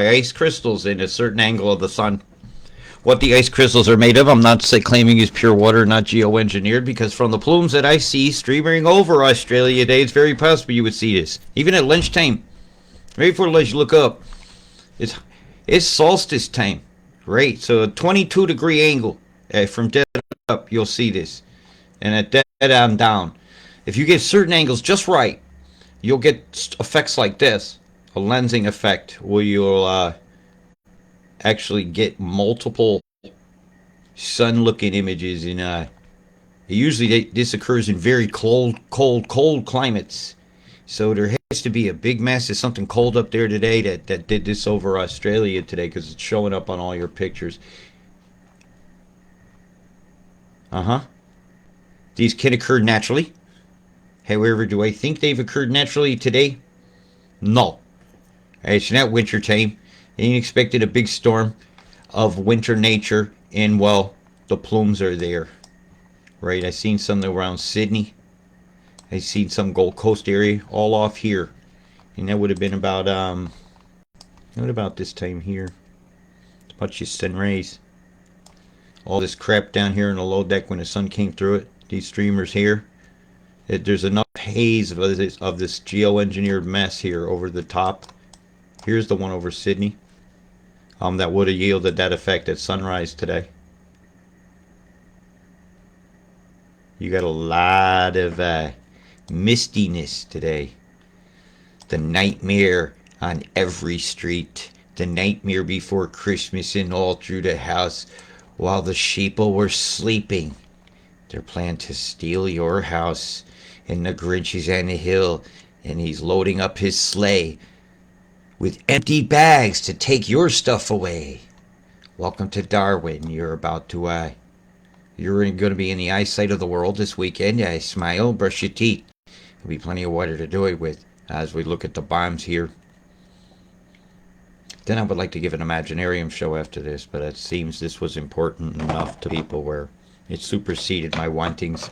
by ice crystals in a certain angle of the sun. What the ice crystals are made of, I'm not claiming is pure water, not geoengineered, because from the plumes that I see streaming over Australia today, it's very possible you would see this. Even at lunchtime, right before lunch, look up. It's solstice time, right? So a 22-degree angle from dead up, you'll see this. And at dead on down. If you get certain angles just right, you'll get effects like this. A lensing effect where you'll actually get multiple sun-looking images. Usually this occurs in very cold climates. So there has to be a big mass of something cold up there today that did this over Australia today, because it's showing up on all your pictures. These can occur naturally. However, do I think they've occurred naturally today? No. It's not winter time. They ain't expected a big storm of winter nature, and well, the plumes are there. Right? I seen some around Sydney. I seen some Gold Coast area, all off here. And that would have been about what about this time here? It's about your sun rays. All this crap down here in the low deck when the sun came through it. These streamers here. There's enough haze of this geoengineered mess here over the top. Here's the one over Sydney. That would have yielded that effect at sunrise today. You got a lot of mistiness today. The nightmare on every street. The nightmare before Christmas and all through the house while the sheeple were sleeping. They're planning to steal your house, and the Grinch is on the hill, and he's loading up his sleigh with empty bags to take your stuff away. Welcome to Darwin. You're going to be in the eyesight of the world this weekend. Yeah, smile, brush your teeth. There'll be plenty of water to do it with as we look at the bombs here. Then I would like to give an Imaginarium show after this, but it seems this was important enough to people where it superseded my wantings.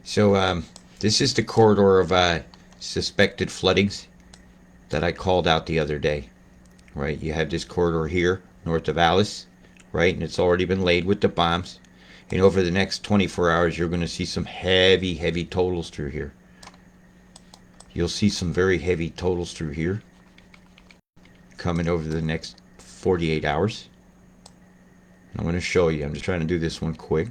So this is the corridor of suspected floodings that I called out the other day. Right, you have this corridor here north of Alice, right, and it's already been laid with the bombs. And over the next 24 hours, you're going to see some heavy totals through here. You'll see some very heavy totals through here coming over the next 48 hours. I'm going to show you. I'm just trying to do this one quick.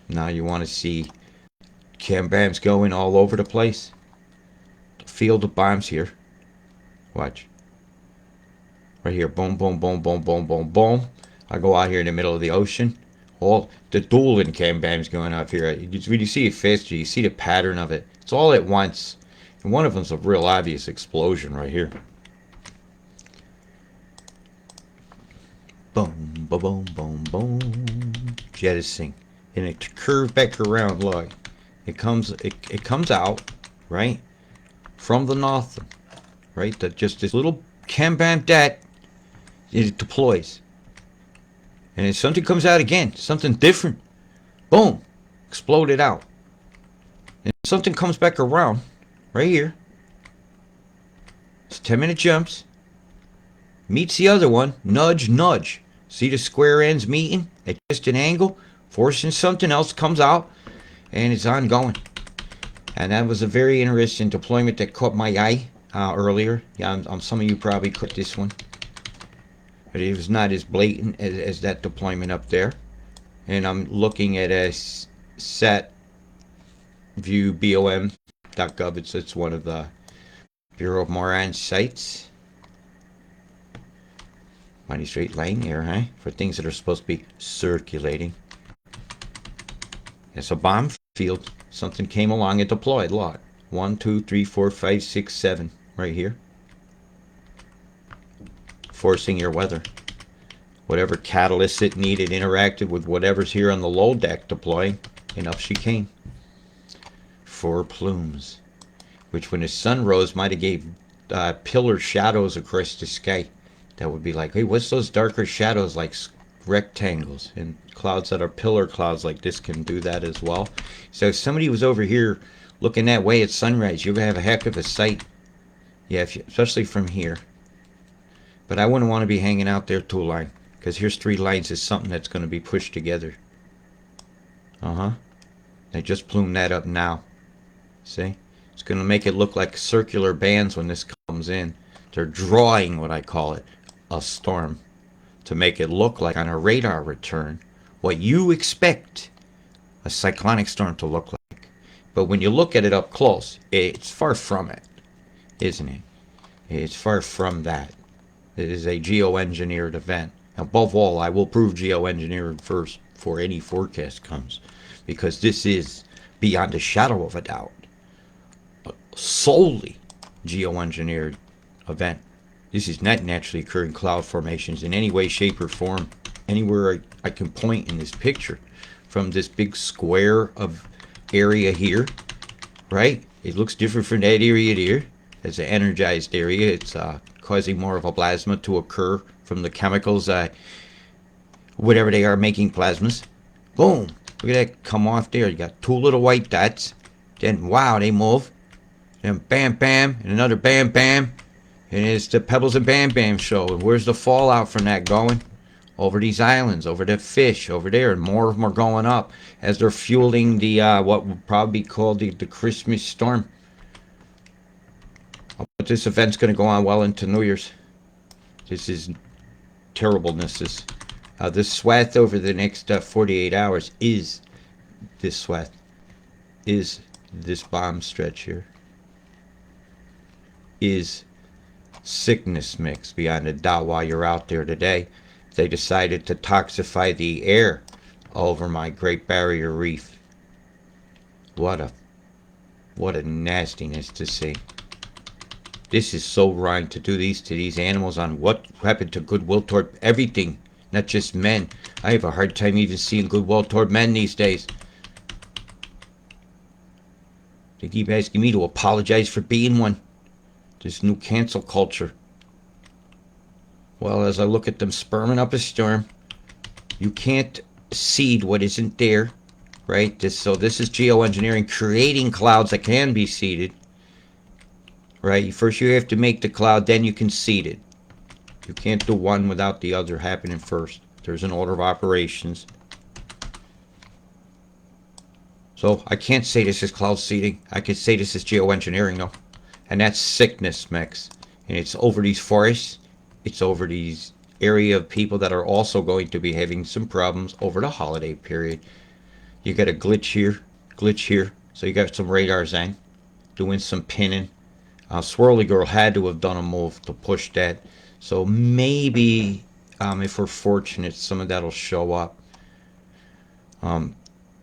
Now you want to see cam bams going all over the place. The field of bombs here. Watch. Right here. Boom, boom, boom, boom, boom, boom, boom. I go out here in the middle of the ocean. All the dueling cam bams going up here. When you see it faster, you see the pattern of it. It's all at once. And one of them's a real obvious explosion right here. Boom, boom, boom, boom, boom. Jettisoning. And it curves back around. Look, it comes out, right, from the north, right. That just this little cam bam that it deploys. And if something comes out again, something different, boom, exploded out. And something comes back around, right here. It's 10-minute jumps. Meets the other one, nudge, nudge. See the square ends meeting at just an angle, forcing something else comes out, and it's ongoing. And that was a very interesting deployment that caught my eye earlier. Yeah, some of you probably caught this one. But it was not as blatant as that deployment up there. And I'm looking at a SAT view BOM.gov. It's one of the Bureau of Moran sites. Mighty straight line here, huh? For things that are supposed to be circulating. It's a bomb field. Something came along and deployed. Lot 1, 2, 3, 4, 5, 6, 7. Right here. Forcing your weather. Whatever catalyst it needed interacted with whatever's here on the low deck deploying, and up she came. 4 plumes, which when the sun rose might have gave pillar shadows across the sky. That would be like, hey, what's those darker shadows like rectangles? And clouds that are pillar clouds like this can do that as well. So if somebody was over here looking that way at sunrise, you're going to have a heck of a sight. Yeah, especially from here. But I wouldn't want to be hanging out there two line, because here's 3 lines is something that's going to be pushed together. They just plumed that up now. See? It's going to make it look like circular bands when this comes in. They're drawing what I call it a storm to make it look like on a radar return what you expect a cyclonic storm to look like. But when you look at it up close, it's far from it, isn't it? It's far from that. It is a geoengineered event. Above all, I will prove geoengineered first before any forecast comes, because this is, beyond a shadow of a doubt, solely geoengineered event. This is not naturally occurring cloud formations in any way, shape, or form. Anywhere I can point in this picture, from this big square of area here, right? It looks different from that area there. As an energized area, it's causing more of a plasma to occur from the chemicals, whatever they are making plasmas. Boom! Look at that come off there. You got 2 little white dots. Then, wow, they move. Then bam, bam, and another bam, bam. And it's the Pebbles and Bam Bam show. And where's the fallout from that going? Over these islands, over the fish, over there. And more of them are going up as they're fueling the, what would probably be called the Christmas storm. But this event's going to go on well into New Year's. This is terribleness. This swath over the next 48 hours is this swath. Is this bomb stretch here. Is sickness mix beyond a doubt. While you're out there today, they decided to toxify the air over my Great Barrier Reef. What a nastiness to see. This is so wrong to do these to these animals. On what happened to goodwill toward everything, not just men. I have a hard time even seeing goodwill toward men these days. They keep asking me to apologize for being one. This new cancel culture. Well, as I look at them sperming up a storm, you can't seed what isn't there, right? So this is geoengineering, creating clouds that can be seeded, right? First you have to make the cloud, then you can seed it. You can't do one without the other happening first. There's an order of operations. So I can't say this is cloud seeding. I could say this is geoengineering, though. And that's sickness mix. And it's over these forests. It's over these area of people that are also going to be having some problems over the holiday period. You got a glitch here. So you got some radars on, doing some pinning. Swirly Girl had to have done a move to push that. So maybe, if we're fortunate, some of that will show up.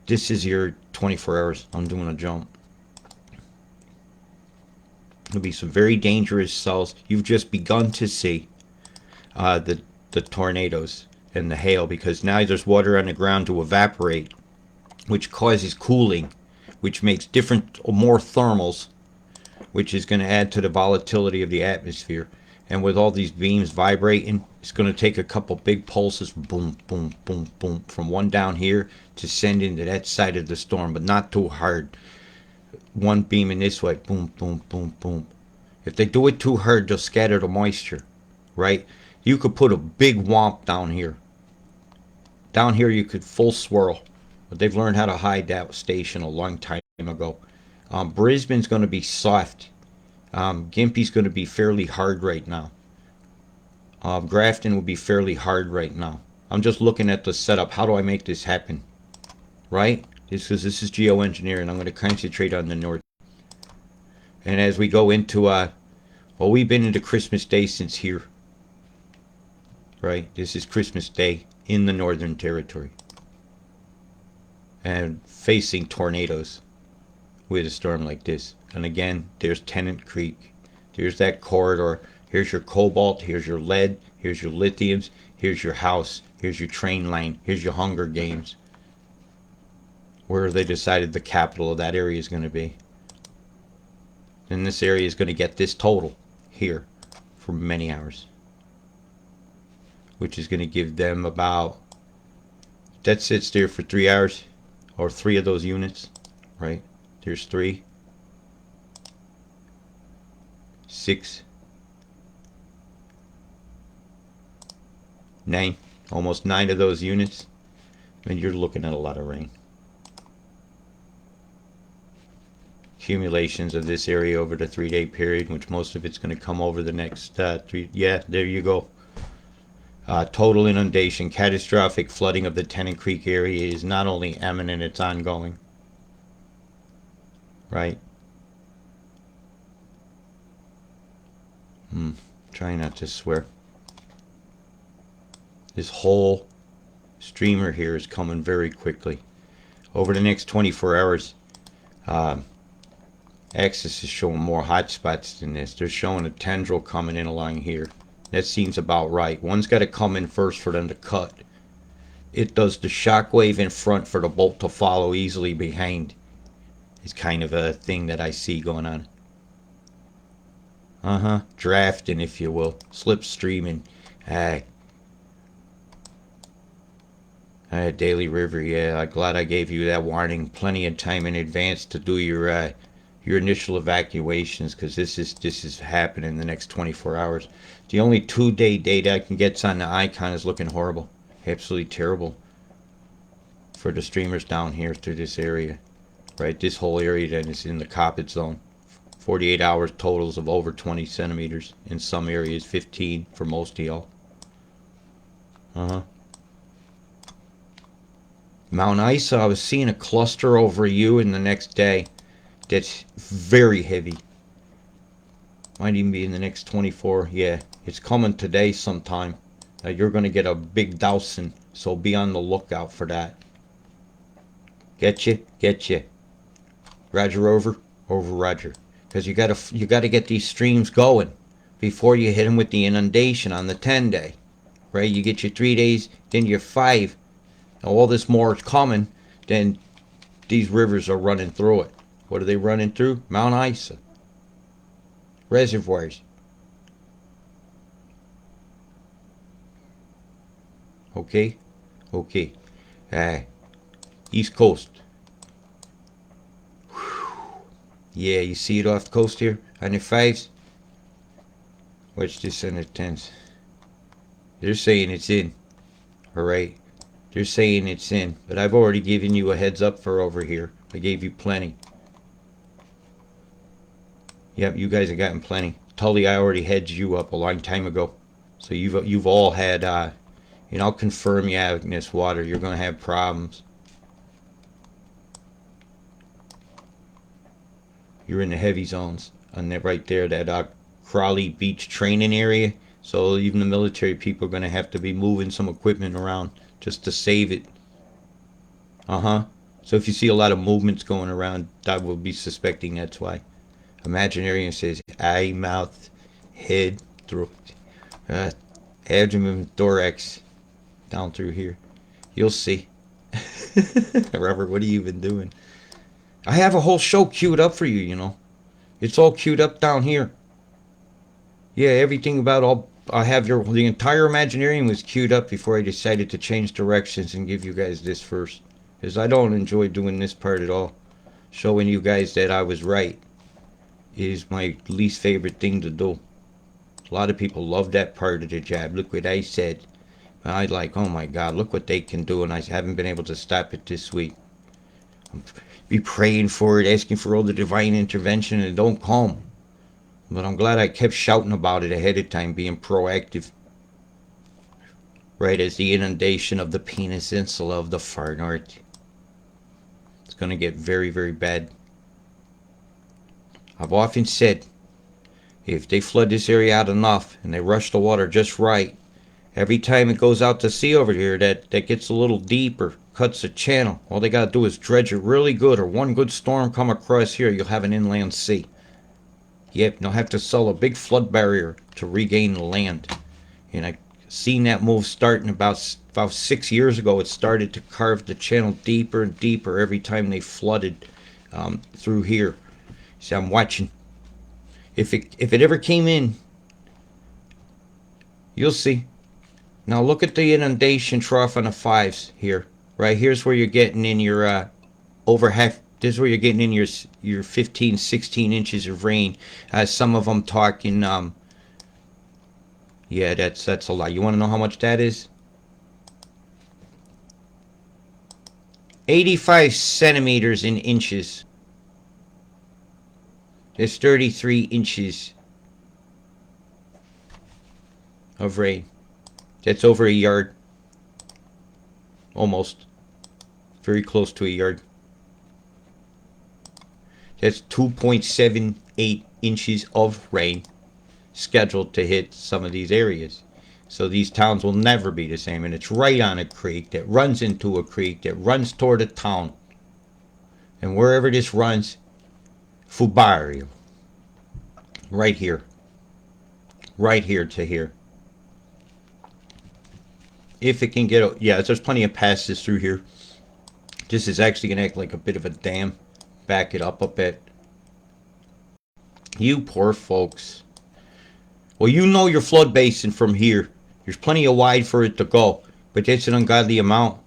This is your 24 hours. I'm doing a jump. There'll be some very dangerous cells. You've just begun to see the tornadoes and the hail, because now there's water on the ground to evaporate, which causes cooling, which makes more thermals, which is going to add to the volatility of the atmosphere. And with all these beams vibrating, it's going to take a couple big pulses, boom, boom, boom, boom, from one down here to send into that side of the storm, but not too hard. One beam in this way, boom, boom, boom, boom. If they do it too hard, they'll scatter the moisture, right? You could put a big womp down here. Down here you could full swirl, but they've learned how to hide that station a long time ago. Brisbane's going to be soft. Gympie's going to be fairly hard right now. Grafton will be fairly hard right now. I'm just looking at the setup. How do I make this happen? Right? Because this is geoengineering. I'm going to concentrate on the north. And as we go into, we've been into Christmas Day since here. Right? This is Christmas Day in the Northern Territory. And facing tornadoes with a storm like this. And again, there's Tennant Creek. There's that corridor. Here's your cobalt. Here's your lead. Here's your lithiums. Here's your house. Here's your train line. Here's your Hunger Games. Where they decided the capital of that area is going to be. And this area is going to get this total here for many hours. Which is going to give them about... That sits there for 3 hours. Or 3 of those units. Right? There's 3. 6, 9, almost 9 of those units, and you're looking at a lot of rain. Accumulations of this area over the 3-day period, which most of it's going to come over the next 3. Yeah, there you go. Total inundation, catastrophic flooding of the Tennant Creek area is not only imminent, it's ongoing. Right? Try not to swear. This whole streamer here is coming very quickly. Over the next 24 hours, Axis is showing more hot spots than this. They're showing a tendril coming in along here. That seems about right. One's got to come in first for them to cut. It does the shockwave in front for the bolt to follow easily behind. It's kind of a thing that I see going on. Drafting, if you will. Slipstreaming. Daly River, yeah. I'm glad I gave you that warning plenty of time in advance to do your initial evacuations, because this is happening in the next 24 hours. The only 2-day data I can get on the icon is looking horrible. Absolutely terrible for the streamers down here through this area. Right, this whole area then is in the Coppet zone. 48 hours totals of over 20 centimeters. In some areas 15 for most of y'all. Mount Isa, I was seeing a cluster over you in the next day. That's very heavy. Might even be in the next 24. Yeah, it's coming today sometime. You're going to get a big dousing, so be on the lookout for that. Get you. Roger, over Roger. Because you gotta get these streams going before you hit them with the inundation on the 10-day. Right? You get your 3 days, then your 5. And all this more is coming, then these rivers are running through it. What are they running through? Mount Isa. Reservoirs. Okay? East Coast. Yeah, you see it off the coast here on your 5s? Watch this on the 10s. They're saying it's in. Alright? They're saying it's in. But I've already given you a heads up for over here. I gave you plenty. Yep, you guys have gotten plenty. Tully, I already hedged you up a long time ago. So you've all had, and I'll confirm you out in this water. You're going to have problems. You're in the heavy zones. And that right there, that Crowley Beach training area. So even the military people are going to have to be moving some equipment around just to save it. So if you see a lot of movements going around, I will be suspecting that's why. Imaginarian says eye, mouth, head, throat, abdomen, thorax, down through here. You'll see. Robert, what are you even doing? I have a whole show queued up for you, you know. It's all queued up down here. Yeah, everything about all... I have the entire Imaginarium was queued up before I decided to change directions and give you guys this first. Because I don't enjoy doing this part at all. Showing you guys that I was right is my least favorite thing to do. A lot of people love that part of the job. Look what I said. I like, oh my God, look what they can do, and I haven't been able to stop it this week. Be praying for it, asking for all the divine intervention, and it don't come. But I'm glad I kept shouting about it ahead of time, being proactive. Right as the inundation of the Peninsula of the far north. It's going to get very, very bad. I've often said, if they flood this area out enough and they rush the water just right, every time it goes out to sea over here that gets a little deeper, cuts a channel, all they got to do is dredge it really good, or one good storm come across here, you'll have an inland sea. Yep, they'll have to sell a big flood barrier to regain the land. And I've seen that move starting about 6 years ago. It started to carve the channel deeper and deeper every time they flooded through here. So I'm watching. If it ever came in, you'll see. Now look at the inundation trough on the 5s here. Right here's where you're getting in your over half This is where you're getting in your 15, 16 inches of rain. Some of them talking, yeah, that's a lot. You want to know how much that is? 85 centimeters in inches. There's 33 inches of rain. That's over a yard. Almost. Very close to a yard. That's 2.78 inches of rain scheduled to hit some of these areas. So these towns will never be the same. And it's right on a creek that runs into a creek that runs toward a town. And wherever this runs, Fubario. Right here. Right here to here. If it can get, yeah, there's plenty of passes through here. This is actually going to act like a bit of a dam. Back it up a bit. You poor folks. Well, you know your flood basin from here. There's plenty of wide for it to go. But that's an ungodly amount.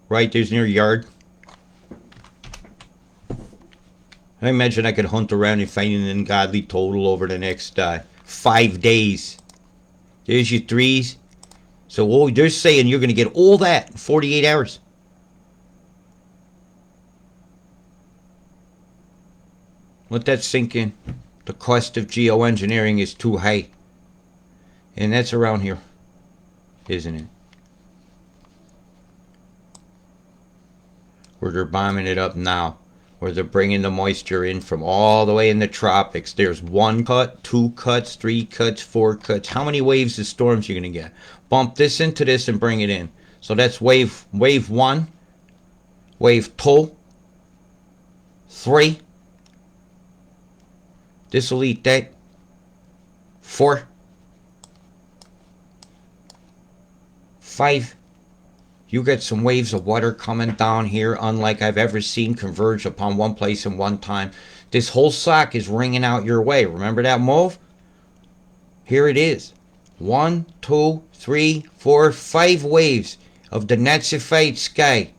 Right, there's near yard. I imagine I could hunt around and find an ungodly total over the next 5 days. There's your threes. So they're saying you're going to get all that in 48 hours. Let that sink in. The cost of geoengineering is too high. And that's around here, isn't it? Where they're bombing it up now. Where they're bringing the moisture in from all the way in the tropics. There's 1 cut, 2 cuts, 3 cuts, 4 cuts. How many waves of storms are you going to get? Bump this into this and bring it in. So that's wave 1, wave 2, 3. This will eat that. 4, 5. You get some waves of water coming down here, unlike I've ever seen converge upon one place in one time. This whole sock is ringing out your way. Remember that move? Here it is. 1, 2, 3, 4, 5 waves of the Nazified sky.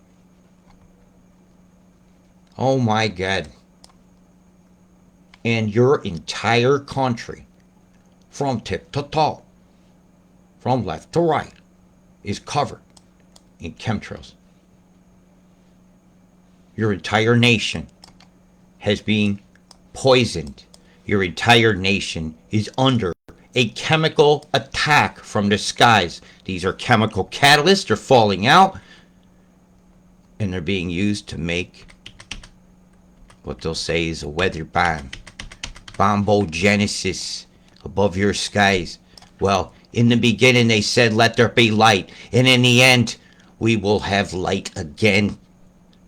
Oh my God. And your entire country, from tip to toe, from left to right, is covered in chemtrails. Your entire nation has been poisoned. Your entire nation is under a chemical attack from the skies. These are chemical catalysts. They're falling out. And they're being used to make what they'll say is a weather bomb. Bombogenesis above your skies. Well, in the beginning they said, let there be light. And in the end, we will have light again.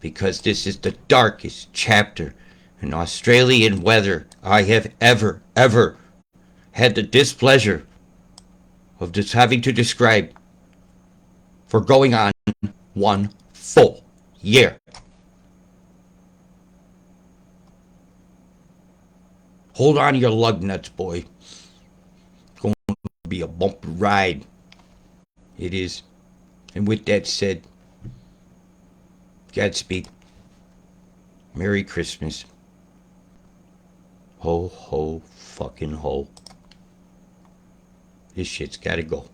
Because this is the darkest chapter in Australian weather I have ever had the displeasure of just having to describe for going on 1 full year. Hold on to your lug nuts, boy. It's going to be a bumpy ride. It is. And with that said, Godspeed. Merry Christmas. Ho, ho, fucking ho. This shit's gotta go.